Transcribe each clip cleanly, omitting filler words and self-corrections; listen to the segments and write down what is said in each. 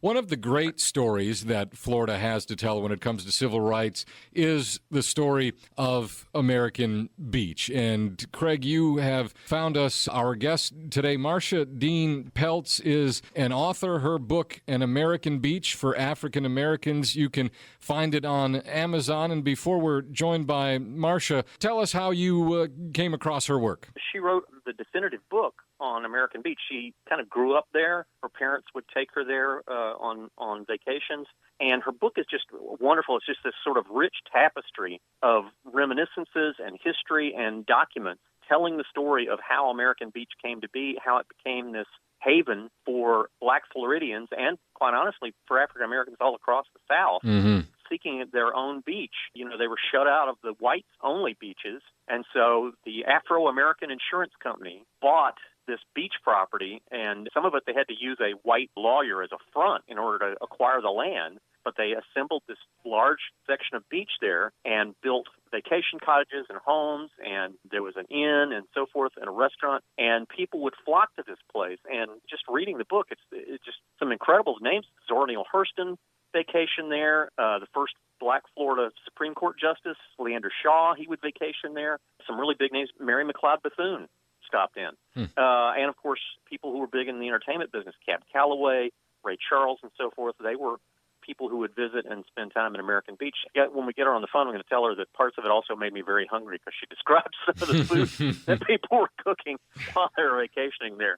One of the great stories that Florida has to tell when it comes to civil rights is the story of American Beach. And Craig, you have found us our guest today. Marcia Dean Peltz is an author. Her book, An American Beach for African Americans, you can find it on Amazon. And before we're joined by Marcia, tell us how you came across her work. She wrote the definitive book on American Beach. She kind of grew up there. Her parents would take her there on vacations. And her book is just wonderful. It's just this sort of rich tapestry of reminiscences and history and documents telling the story of how American Beach came to be, how it became this haven for Black Floridians and, quite honestly, for African Americans all across the South. Mm-hmm. Seeking their own beach. You know, they were shut out of the whites-only beaches, and so the Afro-American Insurance Company bought this beach property, and some of it they had to use a white lawyer as a front in order to acquire the land, but they assembled this large section of beach there and built vacation cottages and homes, and there was an inn and so forth and a restaurant, and people would flock to this place. And just reading the book, it's just some incredible names. Zora Neale Hurston vacation there. The first Black Florida Supreme Court Justice, Leander Shaw, he would vacation there. Some really big names. Mary McLeod Bethune stopped in. And, of course, people who were big in the entertainment business, Cab Calloway, Ray Charles, and so forth, they were people who would visit and spend time in American Beach. When we get her on the phone, I'm going to tell her that parts of it also made me very hungry because she described some of the food that people were cooking while they were vacationing there.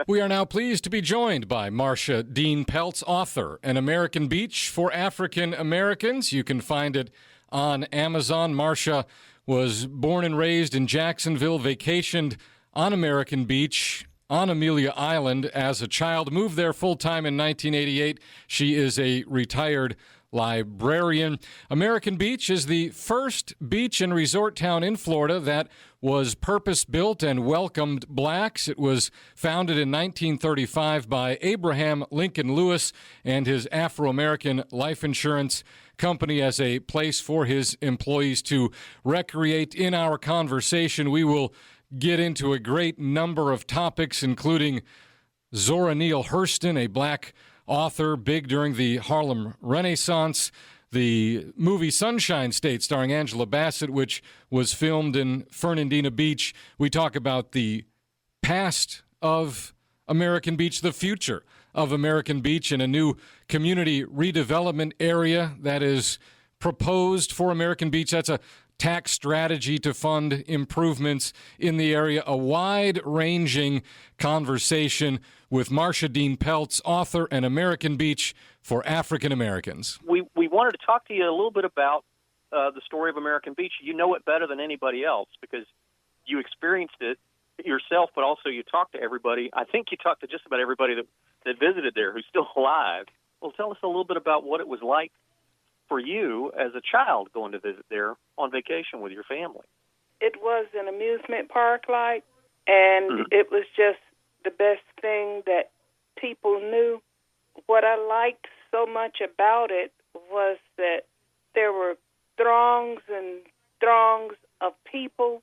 We are now pleased to be joined by Marcia Dean Peltz, author, An American Beach for African Americans. You can find it on Amazon. Marcia was born and raised in Jacksonville, vacationed on American Beach on Amelia Island as a child, moved there full-time in 1988. She is a retired librarian. American Beach is the first beach and resort town in Florida that was purpose-built and welcomed blacks. It was founded in 1935 by Abraham Lincoln Lewis and his Afro-American life insurance company as a place for his employees to recreate. In our conversation, we will get into a great number of topics, including Zora Neale Hurston, a black author big during the Harlem Renaissance, the movie Sunshine State starring Angela Bassett, which was filmed in Fernandina Beach. We talk about the past of American Beach, the future of American Beach, and a new community redevelopment area that is proposed for American Beach. That's a tax strategy to fund improvements in the area. A wide-ranging conversation with Marcia Dean Peltz, author, An American Beach for African Americans. We wanted to talk to you a little bit about the story of American Beach. You know it better than anybody else because you experienced it yourself, but also you talked to everybody. I think you talked to just about everybody that visited there who's still alive. Well, tell us a little bit about what it was like for you as a child going to visit there on vacation with your family. It was an amusement park and it was just the best thing that people knew. What I liked so much about it was that there were throngs and throngs of people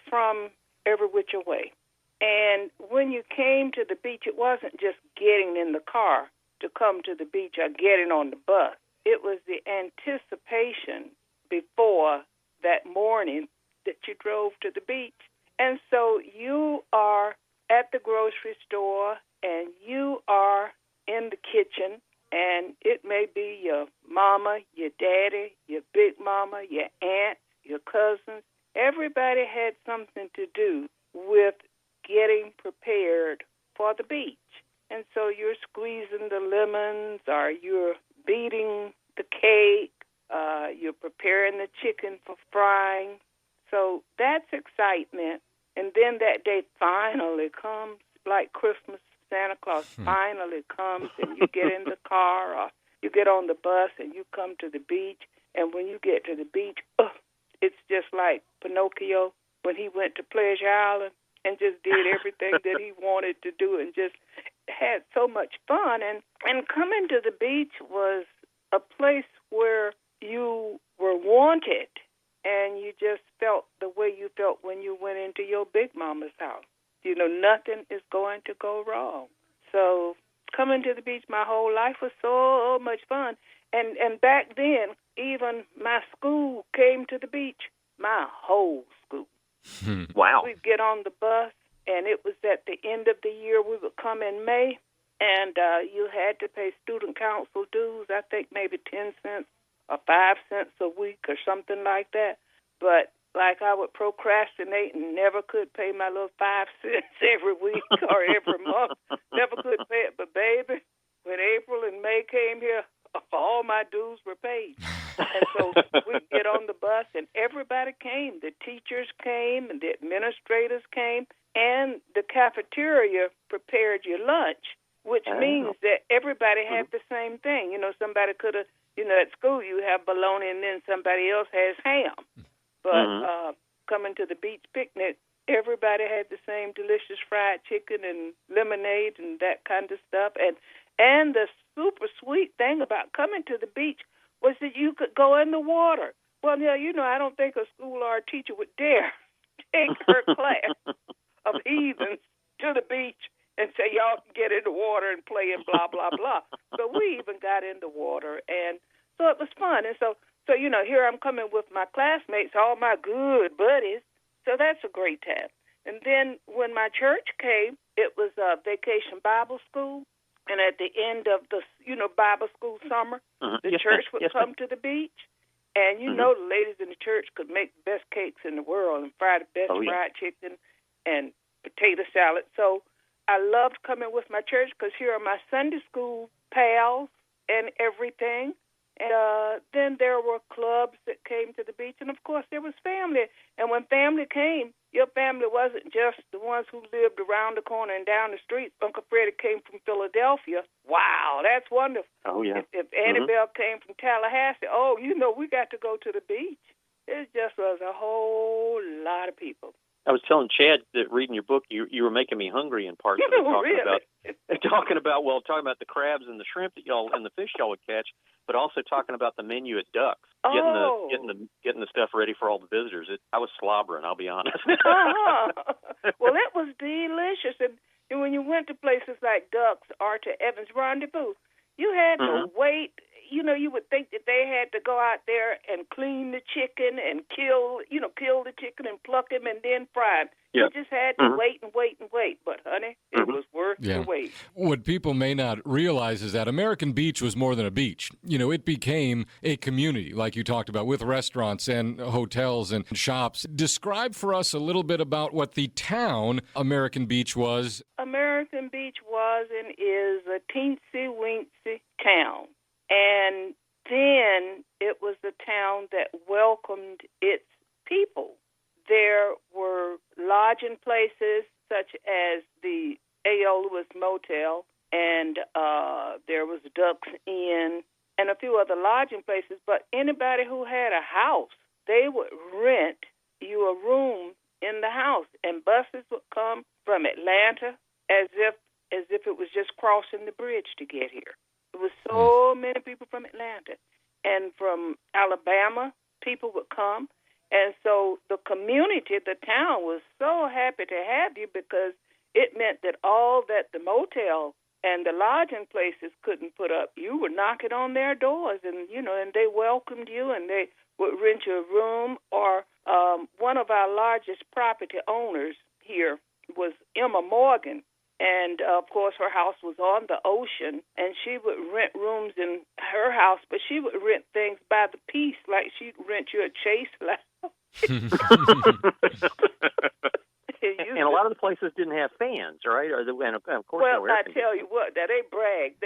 from every which way. And when you came to the beach, it wasn't just getting in the car to come to the beach or getting on the bus. It was the anticipation before that morning that you drove to the beach. And so you are at the grocery store and you are in the kitchen, and it may be your mama, your daddy, your big mama, your aunt, your cousins. Everybody had something to do with getting prepared for the beach. And so you're squeezing the lemons, or you're beating the cake, you're preparing the chicken for frying. So that's excitement. And then that day finally comes, like Christmas. Santa Claus finally comes, and you get in the car or you get on the bus and you come to the beach. And when you get to the beach, it's just like Pinocchio when he went to Pleasure Island and just did everything that he wanted to do and just had so much fun. And coming to the beach was a place where you were wanted, and you just felt the way you felt when you went into your big mama's house. You know, nothing is going to go wrong. So coming to the beach, my whole life was so much fun. And back then, even my school came to the beach, my whole school. Wow. We'd get on the bus, and it was at the end of the year. We would come in May, and you had to pay student council dues, I think maybe 10 cents or 5 cents a week or something like that. But like I would procrastinate and never could pay my little 5 cents every week or every month. Never could pay it. But baby, when April and May came here, all my dues were paid. And so we'd get on the bus, and everybody came. The teachers came, and the administrators came, and the cafeteria prepared your lunch, which means that everybody had the same thing. You know, somebody could have, you know, at school you have bologna, and then somebody else has ham. But coming to the beach picnic, everybody had the same delicious fried chicken and lemonade and that kind of stuff. And the super sweet thing about coming to the beach was that you could go in the water. Well, yeah, you know, I don't think a school or a teacher would dare take her class of heathens to the beach and say, y'all can get in the water and play and blah, blah, blah. So we even got in the water, and so it was fun. And so you know, here I'm coming with my classmates, all my good buddies, so that's a great time. And then when my church came, it was a vacation Bible school, and at the end of the, you know, Bible school summer, the church would come to the beach, and you know the ladies in the church could make the best cakes in the world and fry the best fried chicken and potato salad. So I loved coming with my church because here are my Sunday school pals and everything. And then there were clubs that came to the beach, and of course there was family. And when family came, your family wasn't just the ones who lived around the corner and down the street. Uncle Freddie came from Philadelphia. Wow, that's wonderful. Oh, yeah. If Annabelle came from Tallahassee, oh, you know, we got to go to the beach. It just was a whole lot of people. I was telling Chad that reading your book, you were making me hungry in parts of it, talking about the crabs and the shrimp that y'all and the fish y'all would catch, but also talking about the menu at Ducks, getting the stuff ready for all the visitors. I was slobbering, I'll be honest. Well, it was delicious, and when you went to places like Ducks or to Evans Rendezvous, you had to wait. You know, you would think that they had to go out there and clean the chicken and kill the chicken and pluck him and then fry him. You just had to wait and wait and wait. But, honey, it was worth the wait. What people may not realize is that American Beach was more than a beach. You know, it became a community, like you talked about, with restaurants and hotels and shops. Describe for us a little bit about what the town American Beach was. American Beach was and is a teensy-weensy town. And then it was the town that welcomed its people. There were lodging places such as the A.O. Lewis Motel, and there was Ducks Inn, and a few other lodging places. But anybody who had a house, they would rent you a room in the house, and buses would come from Atlanta as if it was just crossing the bridge to get here. There was so many people from Atlanta, and from Alabama, people would come. And so the community, the town, was so happy to have you because it meant that all that the motel and the lodging places couldn't put up, you were knocking on their doors, and and they welcomed you, and they would rent you a room. Or one of our largest property owners here was Emma Morgan. And, of course, her house was on the ocean, and she would rent rooms in her house, but she would rent things by the piece, like she'd rent you a chase lounge. And a lot of the places didn't have fans, right? And of course, well, I tell you what, now they bragged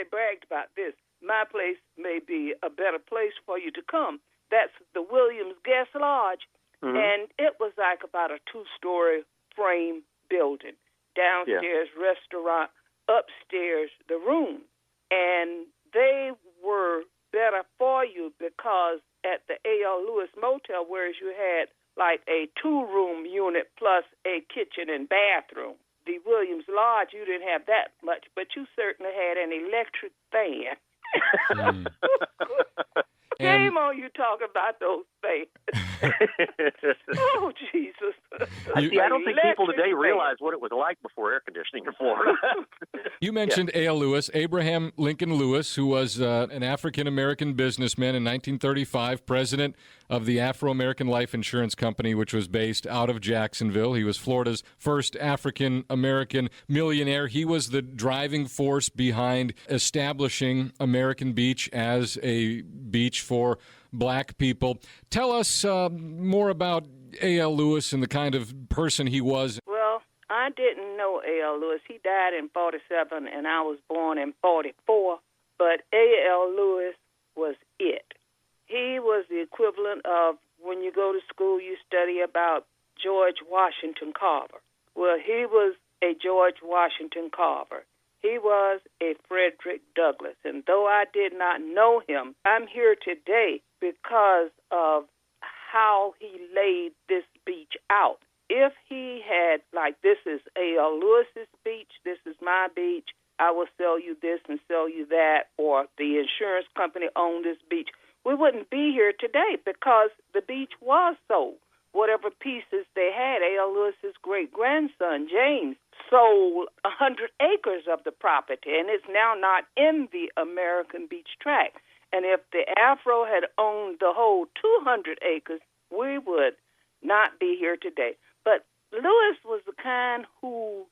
about this. My place may be a better place for you to come. That's the Williams Guest Lodge, and it was like about a 2-story frame building. Downstairs restaurant, upstairs the room. And they were better for you because at the A.L. Lewis Motel, whereas you had like a 2-room unit plus a kitchen and bathroom, the Williams Lodge, you didn't have that much, but you certainly had an electric fan. Shame on you talking about those things. Oh, Jesus. See, I don't think people today realize what it was like before air conditioning in Florida. You mentioned A.L. Lewis, Abraham Lincoln Lewis, who was an African-American businessman in 1935, president of the Afro-American Life Insurance Company, which was based out of Jacksonville. He was Florida's first African-American millionaire. He was the driving force behind establishing American Beach as a beach for black people. Tell us more about A.L. Lewis and the kind of person he was. Well, I didn't know A.L. Lewis. He died in 47, and I was born in 44. But A.L. Lewis was it. He was the equivalent of when you go to school, you study about George Washington Carver. Well, he was a George Washington Carver. He was a Frederick Douglass. And though I did not know him, I'm here today because of how he laid this beach out. If he had, like, this is A.L. Lewis's beach, this is my beach, I will sell you this and sell you that, or the insurance company owned this beach, we wouldn't be here today because the beach was sold. Whatever pieces they had, A.L. Lewis's great-grandson, James, sold 100 acres of the property, and it's now not in the American Beach Tract. And if the Afro had owned the whole 200 acres, we would not be here today. But Lewis was the kind who,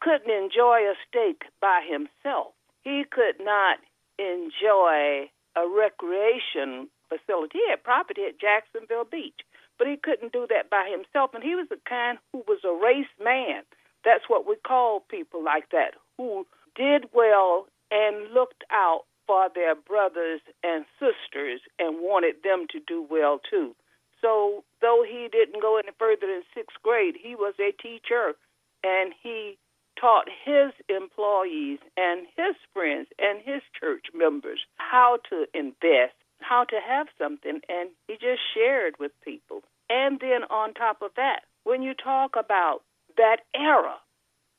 couldn't enjoy a steak by himself. He could not enjoy a recreation facility. He had property at Jacksonville Beach, but he couldn't do that by himself. And he was the kind who was a race man. That's what we call people like that, who did well and looked out for their brothers and sisters and wanted them to do well too. So though he didn't go any further than sixth grade, he was a teacher, and he taught his employees and his friends and his church members how to invest, how to have something, and he just shared with people. And then on top of that, when you talk about that era,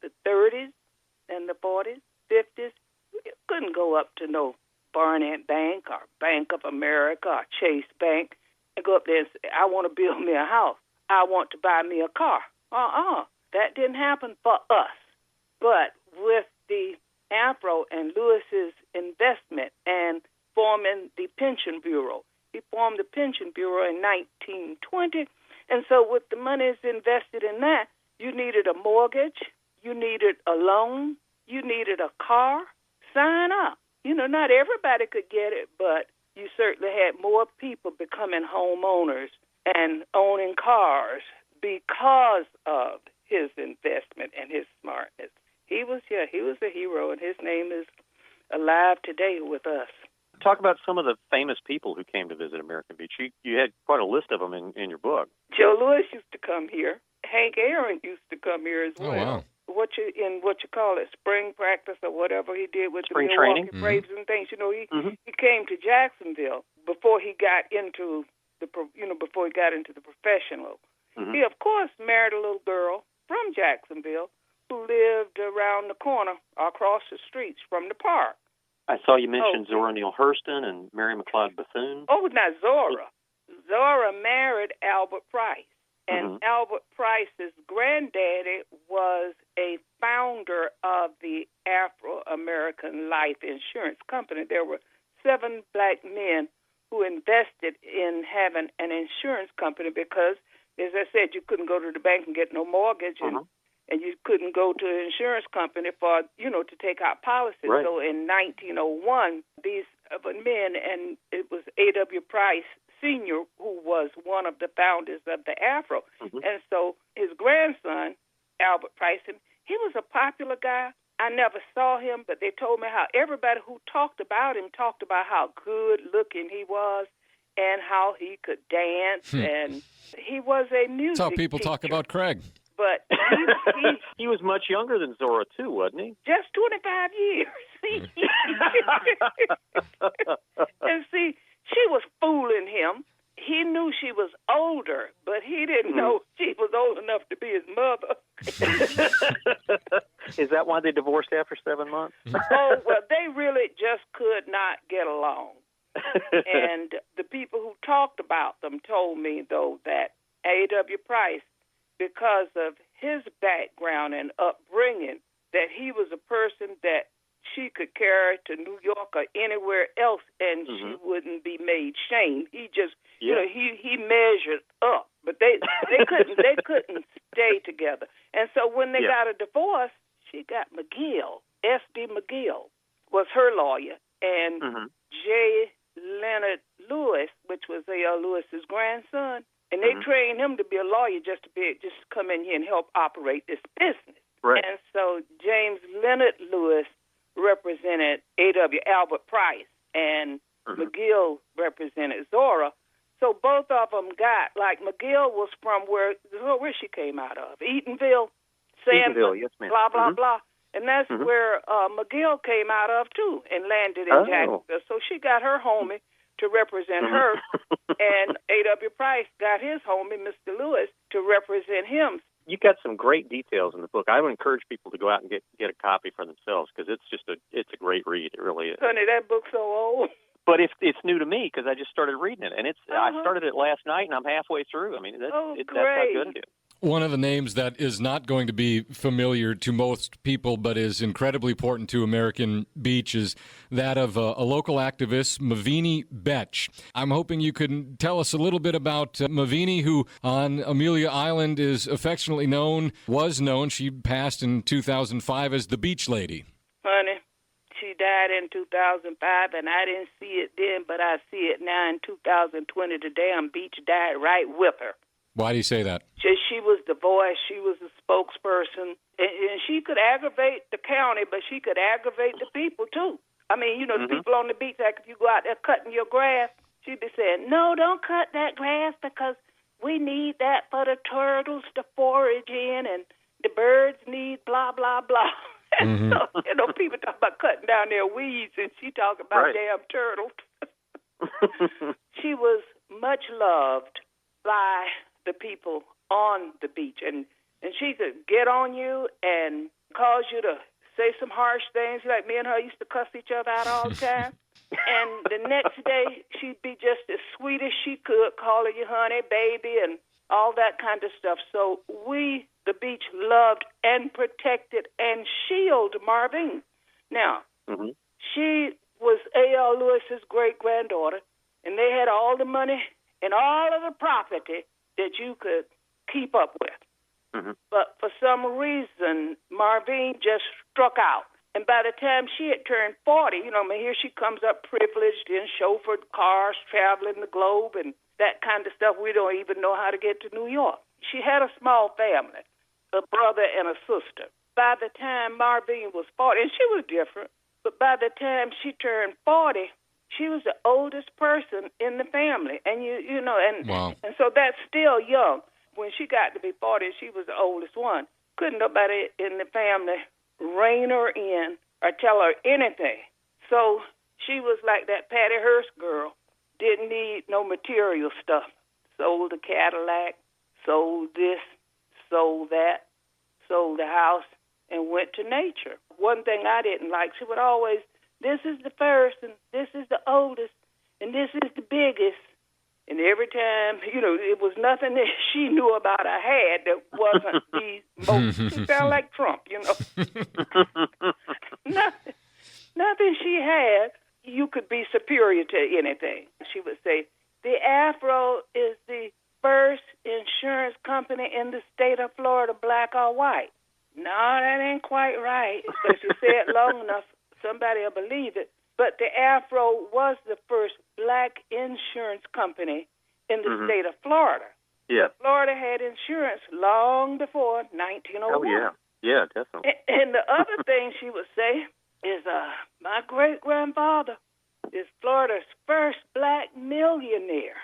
the 30s and the 40s, 50s, you couldn't go up to no Barnett Bank or Bank of America or Chase Bank and go up there and say, I want to build me a house. I want to buy me a car. That didn't happen for us. But with the Afro and Lewis's investment and forming the Pension Bureau, he formed the Pension Bureau in 1920. And so with the monies invested in that, you needed a mortgage, you needed a loan, you needed a car. Sign up. Not everybody could get it, but you certainly had more people becoming homeowners and owning cars because of his investment and his smartness. He was a hero, and his name is alive today with us. Talk about some of the famous people who came to visit American Beach. You had quite a list of them in your book. Joe Louis used to come here. Hank Aaron used to come here as well. Oh, wow. What you call it, spring practice or whatever he did with spring the Milwaukee training. Braves and things. He came to Jacksonville before he got into the professional. Mm-hmm. He of course married a little girl from Jacksonville who lived around the corner across the streets from the park. I saw you mentioned Zora Neale Hurston and Mary McLeod Bethune. Oh, not Zora. Zora married Albert Price. And Albert Price's granddaddy was a founder of the Afro-American Life Insurance Company. There were 7 black men who invested in having an insurance company because, as I said, you couldn't go to the bank and get no mortgage, and you couldn't go to an insurance company for, to take out policies. Right. So in 1901, these men, and it was A.W. Price Sr., who was one of the founders of the Afro. And so his grandson, Albert Price, he was a popular guy. I never saw him, but they told me how everybody who talked about him talked about how good-looking he was and how he could dance, and he was a music That's how people teacher. talk about Craig. But he was much younger than Zora, too, wasn't he? Just 25 years. And see, she was fooling him. He knew she was older, but he didn't know she was old enough to be his mother. Is that why they divorced after 7 months? Oh, well, they really just could not get along. And the people who talked about them told me, though, that A.W. Price because of his background and upbringing, that he was a person that she could carry to New York or anywhere else, and she wouldn't be made shame. He just, he measured up, but they couldn't stay together. And so when they got a divorce, she got McGill. S.D. McGill was her lawyer, and J. Leonard Lewis, which was A.L. Lewis's grandson, and they trained him to be a lawyer just to come in here and help operate this business. Right. And so James Leonard Lewis represented A.W. Albert Price, and McGill represented Dora. So both of them got, like McGill was from where she came out of, Eatonville, Sanford, yes, ma'am. blah, blah, blah. And that's where McGill came out of, too, and landed in Jacksonville. So she got her homie to represent her, and A.W. Price got his homie, Mr. Lewis, to represent him. You got some great details in the book. I would encourage people to go out and get a copy for themselves, because it's a great read. It really is. Honey, that book's so old. But it's new to me because I just started reading it, and I started it last night, and I'm halfway through. I mean, that's how good it is. One of the names that is not going to be familiar to most people, but is incredibly important to American Beach, is that of a local activist, Mavini Betch. I'm hoping you can tell us a little bit about Mavini, who on Amelia Island is affectionately was known. She passed in 2005 as the Beach Lady. Honey, she died in 2005, and I didn't see it then, but I see it now in 2020. The damn beach died right with her. Why do you say that? She was the voice. She was the spokesperson. And she could aggravate the county, but she could aggravate the people, too. I mean, the people on the beach, like if you go out there cutting your grass, she'd be saying, no, don't cut that grass because we need that for the turtles to forage in, and the birds need blah, blah, blah. And so, people talk about cutting down their weeds, and she talk about damn turtles. She was much loved by the people on the beach, and she could get on you and cause you to say some harsh things. Like me and her used to cuss each other out all the time. And the next day, she'd be just as sweet as she could, calling you honey, baby, and all that kind of stuff. So we, the beach, loved and protected and shielded Marvin. Now, she was A.L. Lewis's great-granddaughter, and they had all the money and all of the property that you could keep up with. But for some reason, Marvin just struck out. And by the time she had turned 40, here she comes up privileged in chauffeured cars, traveling the globe, and that kind of stuff. We don't even know how to get to New York. She had a small family, a brother and a sister. By the time Marvin was 40, and she was different, but by the time she turned 40, she was the oldest person in the family. And, and so that's still young. When she got to be 40, she was the oldest one. Couldn't nobody in the family rein her in or tell her anything. So she was like that Patty Hearst girl. Didn't need no material stuff. Sold the Cadillac, sold this, sold that, sold the house, and went to nature. One thing I didn't like, she would always, this is the first, and this is the oldest, and this is the biggest. And every time, it was nothing that she knew about or had that wasn't the most. She sounded like Trump, Nothing she had, you could be superior to anything. She would say, the Afro is the first insurance company in the state of Florida, black or white. No, that ain't quite right. But if you say it long enough, somebody will believe it. But the Afro was the first black insurance company in the state of Florida. Yeah. Florida had insurance long before 1901. Oh, yeah. Yeah, definitely. And the other thing she would say is, my great-grandfather is Florida's first black millionaire.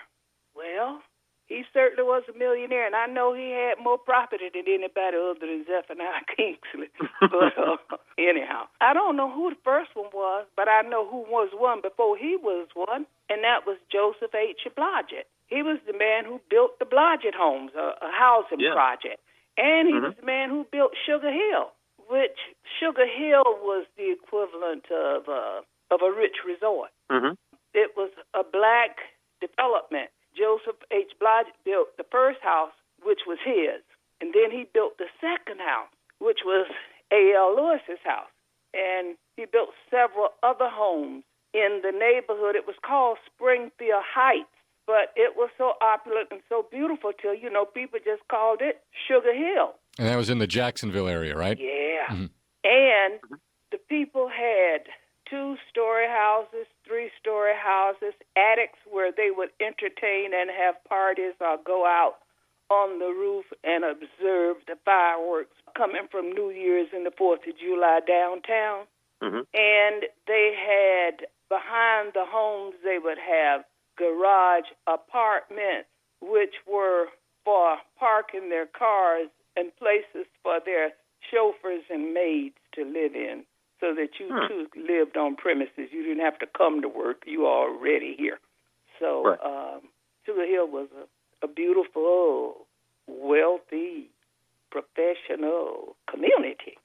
Well, he certainly was a millionaire, and I know he had more property than anybody other than Zephaniah Kingsley. But anyhow, I don't know who the first one was, but I know who was one before he was one, and that was Joseph H. Blodgett. He was the man who built the Blodgett homes, a housing project. And he was the man who built Sugar Hill, which Sugar Hill was the equivalent of a rich resort. It was a black development. Joseph H. Blodgett built the first house, which was his. And then he built the second house, which was A.L. Lewis's house. And he built several other homes in the neighborhood. It was called Springfield Heights, but it was so opulent and so beautiful till, people just called it Sugar Hill. And that was in the Jacksonville area, right? Yeah. Mm-hmm. And the people had 2-story houses, 3-story houses, attics where they would entertain and have parties or go out on the roof and observe the fireworks coming from New Year's and the 4th of July downtown. Mm-hmm. And they had, behind the homes, they would have garage apartments, which were for parking their cars and places for their chauffeurs and maids to live in, so that you, too, lived on premises. You didn't have to come to work. You were already here. So Sugar Hill was a beautiful, wealthy, professional community.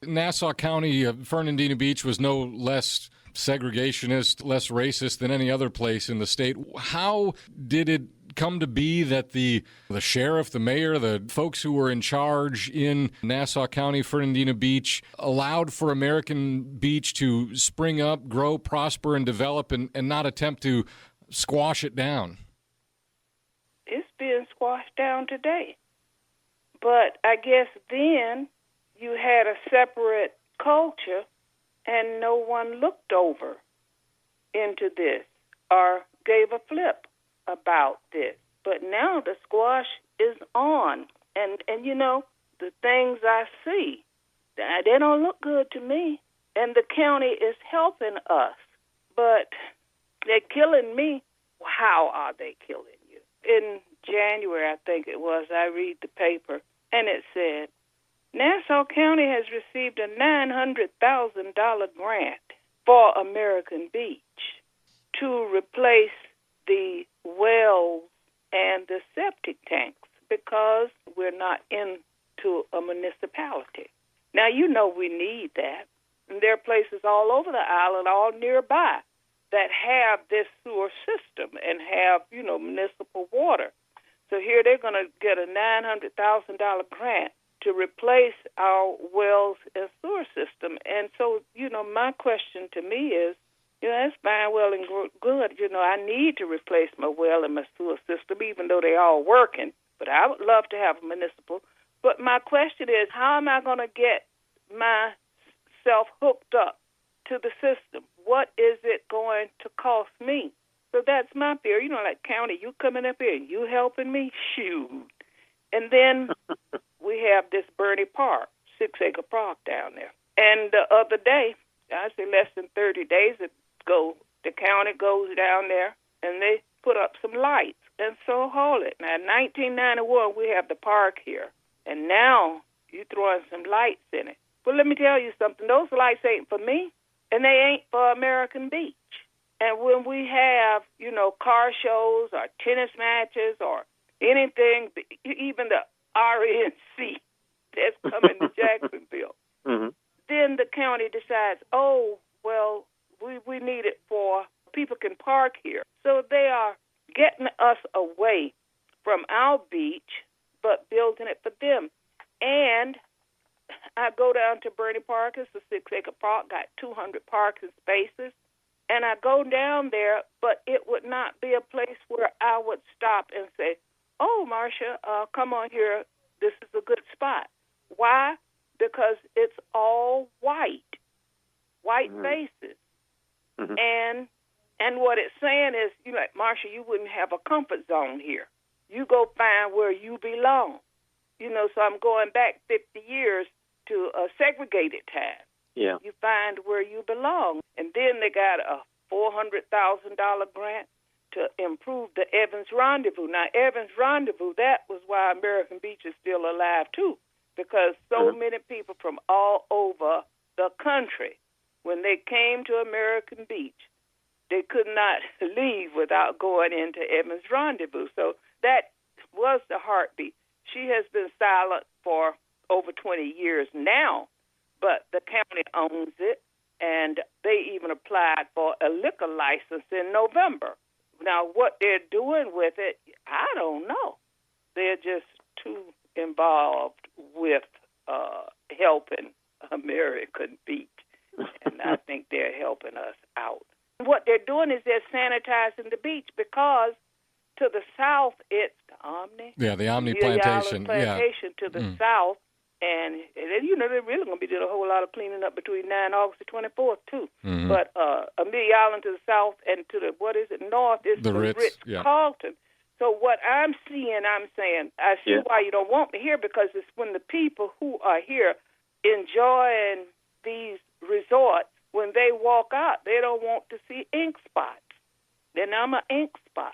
Nassau County, Fernandina Beach was no less segregationist, less racist than any other place in the state. How did it come to be that the sheriff, the mayor, the folks who were in charge in Nassau County, Fernandina Beach, allowed for American Beach to spring up, grow, prosper, and develop, and not attempt to squash it down? It's being squashed down today. But I guess then you had a separate culture and no one looked over into this or gave a flip about this. But now the squash is on. And the things I see, they don't look good to me. And the county is helping us. But they're killing me. How are they killing you? In January, I think it was, I read the paper, and it said, Nassau County has received a $900,000 grant for American Beach to replace the wells and the septic tanks because we're not into a municipality. Now, we need that. And there are places all over the island, all nearby, that have this sewer system and have, municipal water. So here they're going to get a $900,000 grant to replace our wells and sewer system. And so, my question to me is, that's fine, well, and good. I need to replace my well and my sewer system, even though they're all working. But I would love to have a municipal. But my question is, how am I going to get myself hooked up to the system? What is it going to cost me? So that's my fear. Like, county, you coming up here and you helping me? Shoot. And then we have this Bernie Park, 6-acre park down there. And the other day, I say less than 30 days ago, the county goes down there and they put up some lights and so haul it. Now, in 1991, we have the park here. And now you throwing some lights in it. Well, let me tell you something. Those lights ain't for me, and they ain't for American Beach. And when we have, car shows or tennis matches or anything, even the RNC that's coming to Jacksonville, then the county decides, we need it for people can park here. So they are getting us away from our beach, but building it for them. And I go down to Bernie Park. It's a 6-acre park, got 200 parking spaces. And I go down there, but it would not be a place where I would stop and say, oh, Marcia, come on here. This is a good spot. Why? Because it's all white faces. Mm-hmm. And what it's saying is, Marcia, you wouldn't have a comfort zone here. You go find where you belong. So I'm going back 50 years to a segregated time. Yeah. You find where you belong. And then they got a $400,000 grant to improve the Evans Rendezvous. Now, Evans Rendezvous, that was why American Beach is still alive, too, because so many people from all over the country, when they came to American Beach, they could not leave without going into Evans Rendezvous. So that was the heartbeat. She has been silent for over 20 years now, but the county owns it, and they even applied for a liquor license in November. Now, what they're doing with it, I don't know. They're just too involved with helping American Beach, and I think they're helping us out. What they're doing is they're sanitizing the beach because to the south it's the Omni. Yeah, the Omni plantation. Plantation. To the south, and you know they're really going to be doing a whole lot of cleaning up between 9 August the 24th too. Mm-hmm. But Amelia Island to the south and to the north is the Ritz Carlton. So what I'm seeing, I'm saying, I see why you don't want me here, because it's when the people who are here enjoying these resorts, when they walk out, they don't want to see ink spots. Then I'm an ink spot.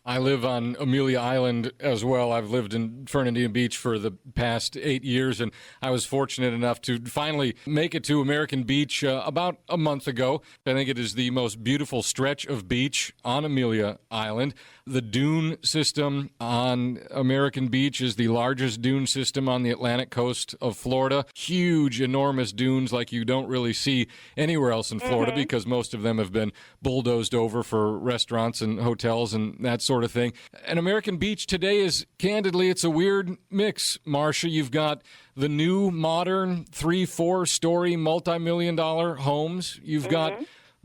I live on Amelia Island as well. I've lived in Fernandina Beach for the past 8 years, and I was fortunate enough to finally make it to American Beach about a month ago. I think it is the most beautiful stretch of beach on Amelia Island. The dune system on American Beach is the largest dune system on the Atlantic coast of Florida. Huge, enormous dunes like you don't really see anywhere else in Florida because most of them have been bulldozed over for restaurants and hotels and that sort of thing. And American Beach today is, candidly, it's a weird mix, Marcia. You've got the new modern 3-4-story multi-million-dollar homes. You've got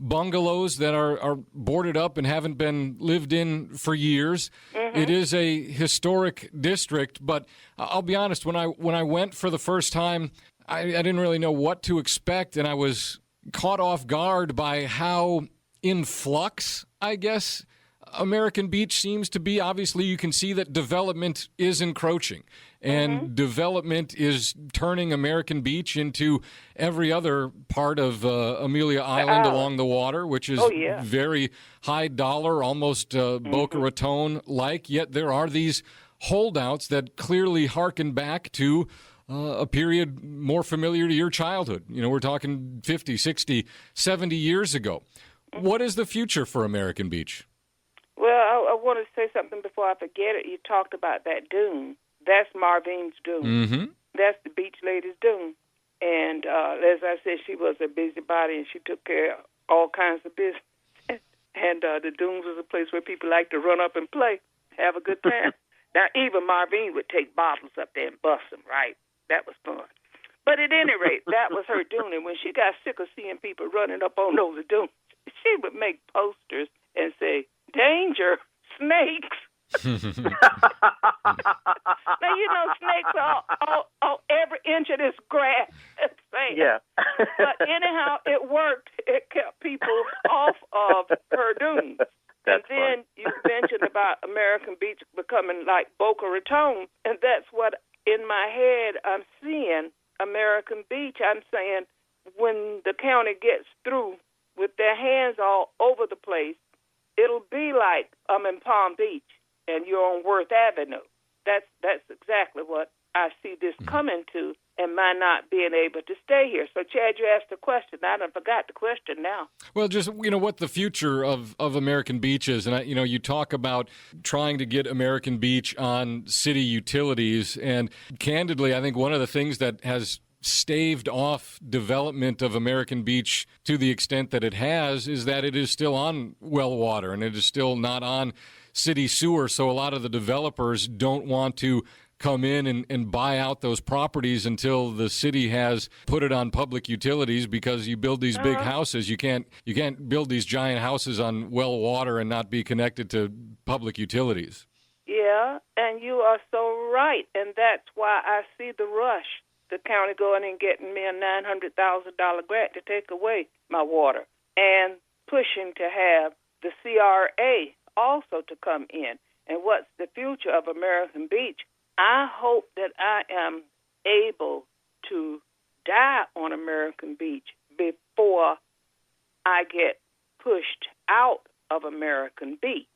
bungalows that are boarded up and haven't been lived in for years. It is a historic district, but I'll be honest, when I went for the first time, I didn't really know what to expect, and I was caught off guard by how in flux, I guess, American Beach seems to be. Obviously, you can see that development is encroaching, and development is turning American Beach into every other part of Amelia Island along the water, which is very high dollar, almost Boca Raton-like. Yet there are these holdouts that clearly harken back to a period more familiar to your childhood. You know, we're talking 50, 60, 70 years ago. What is the future for American Beach? Well, I want to say something before I forget it. You talked about that dune. That's Marvine's dune. That's the beach lady's dune. And as I said, she was a busybody, and she took care of all kinds of business. And the dunes was a place where people like to run up and play, have a good time. Now, even Marvine would take bottles up there and bust them, right? That was fun. But at any rate, that was her dune. And when she got sick of seeing people running up on those dunes, she would make posters and say, "Danger, snakes." Now, you know, snakes are every inch of this grass. Yeah. But anyhow, it worked. It kept people off of her dunes. That's and then you mentioned about American Beach becoming like Boca Raton, and that's what in my head I'm seeing American Beach. I'm saying when the county gets through with their hands all over the place, it'll be like I'm in Palm Beach and you're on Worth Avenue. That's exactly what I see this coming to, and my not being able to stay here. So, Chad, you asked the question. I done forgot the question now. Well, just, you know, what the future of American Beach is. And, you know, you talk about trying to get American Beach on city utilities. And candidly, I think one of the things that has staved off development of American Beach to the extent that it has is that it is still on well water and it is still not on city sewer. So a lot of the developers don't want to come in and buy out those properties until the city has put it on public utilities, because you build these big houses. You can't build these giant houses on well water and not be connected to public utilities. Yeah, and you are so right. And that's why I see the rush. The county going and getting me a $900,000 grant to take away my water, and pushing to have the CRA also to come in. And what's the future of American Beach? I hope that I am able to die on American Beach before I get pushed out of American Beach.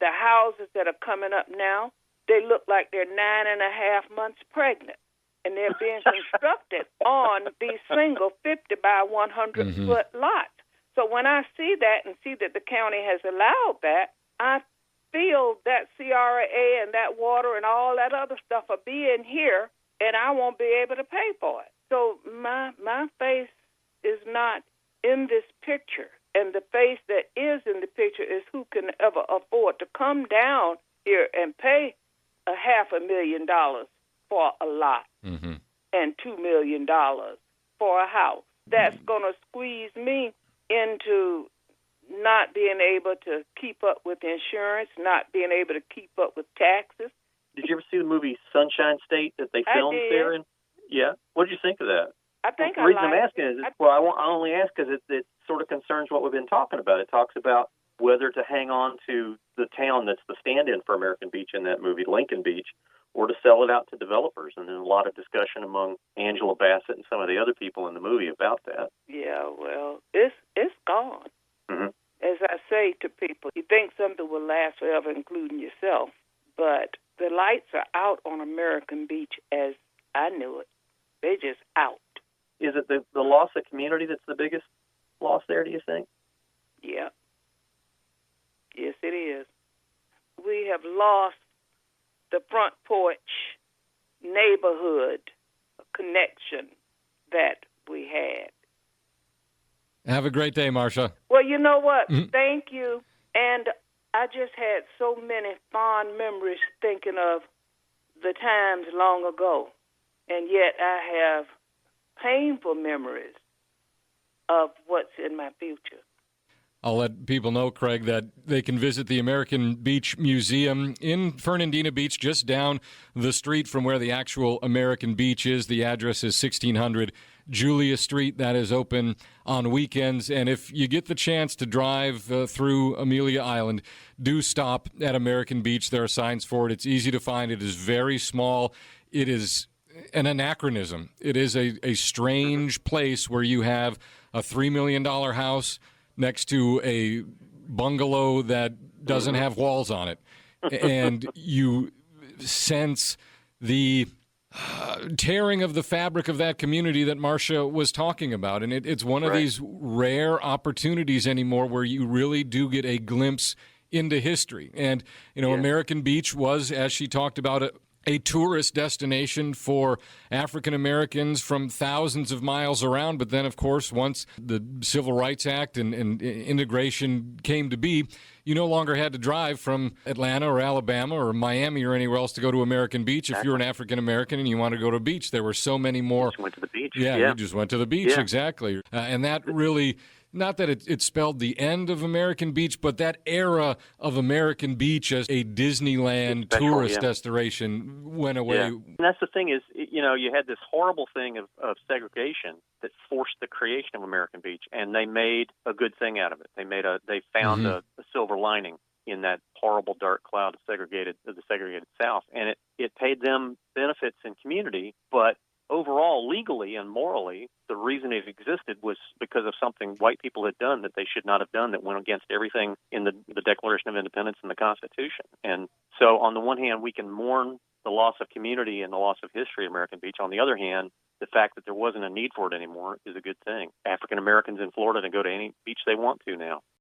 The houses that are coming up now, they look like they're 9.5 months pregnant. And they're being constructed on these single 50 by 100-foot lots. So when I see that and see that the county has allowed that, I feel that CRA and that water and all that other stuff are being here, and I won't be able to pay for it. So my face is not in this picture. And the face that is in the picture is who can ever afford to come down here and pay $500,000 for a lot and $2 million for a house. That's going to squeeze me into not being able to keep up with insurance, not being able to keep up with taxes. Did you ever see the movie Sunshine State that they filmed there? Yeah. What did you think of that? I think the reason I'm asking is, I only ask because it sort of concerns what we've been talking about. It talks about whether to hang on to the town that's the stand-in for American Beach in that movie, Lincoln Beach, or to sell it out to developers. And there's a lot of discussion among Angela Bassett and some of the other people in the movie about that. Yeah, well, it's gone. Mm-hmm. As I say to people, you think something will last forever, including yourself, but the lights are out on American Beach as I knew it. They're just out. Is it the loss of community that's the biggest loss there, do you think? Yeah. Yes, it is. We have lost the front porch neighborhood connection that we had. Have a great day, Marcia. Well, you know what? Thank you. And I just had so many fond memories thinking of the times long ago. And yet I have painful memories of what's in my future. I'll let people know, Craig, that they can visit the American Beach Museum in Fernandina Beach, just down the street from where the actual American Beach is. The address is 1600 Julia Street. That is open on weekends. And if you get the chance to drive through Amelia Island, do stop at American Beach. There are signs for it. It's easy to find. It is very small. It is an anachronism. It is a strange place where you have a $3 million house next to a bungalow that doesn't have walls on it. And you sense the tearing of the fabric of that community that Marcia was talking about. And it's one of these rare opportunities anymore where you really do get a glimpse into history. And, American Beach was, as she talked about, a tourist destination for African Americans from thousands of miles around. But then, of course, once the Civil Rights Act and integration came to be, you no longer had to drive from Atlanta or Alabama or Miami or anywhere else to go to American Beach. If you're an African American and you want to go to a beach, there were so many more. You just went to the beach. Yeah, you just went to the beach, exactly. And that really, not that it spelled the end of American Beach, but that era of American Beach as a Disneyland tourist destination went away. Yeah. And that's the thing is, you had this horrible thing of segregation that forced the creation of American Beach, and they made a good thing out of it. They found a silver lining in that horrible dark cloud of the segregated South, and it paid them benefits in community, but overall, legally and morally, the reason it existed was because of something white people had done that they should not have done, that went against everything in the Declaration of Independence and the Constitution. And so on the one hand, we can mourn the loss of community and the loss of history of American Beach. On the other hand, the fact that there wasn't a need for it anymore is a good thing. African Americans in Florida can go to any beach they want to now.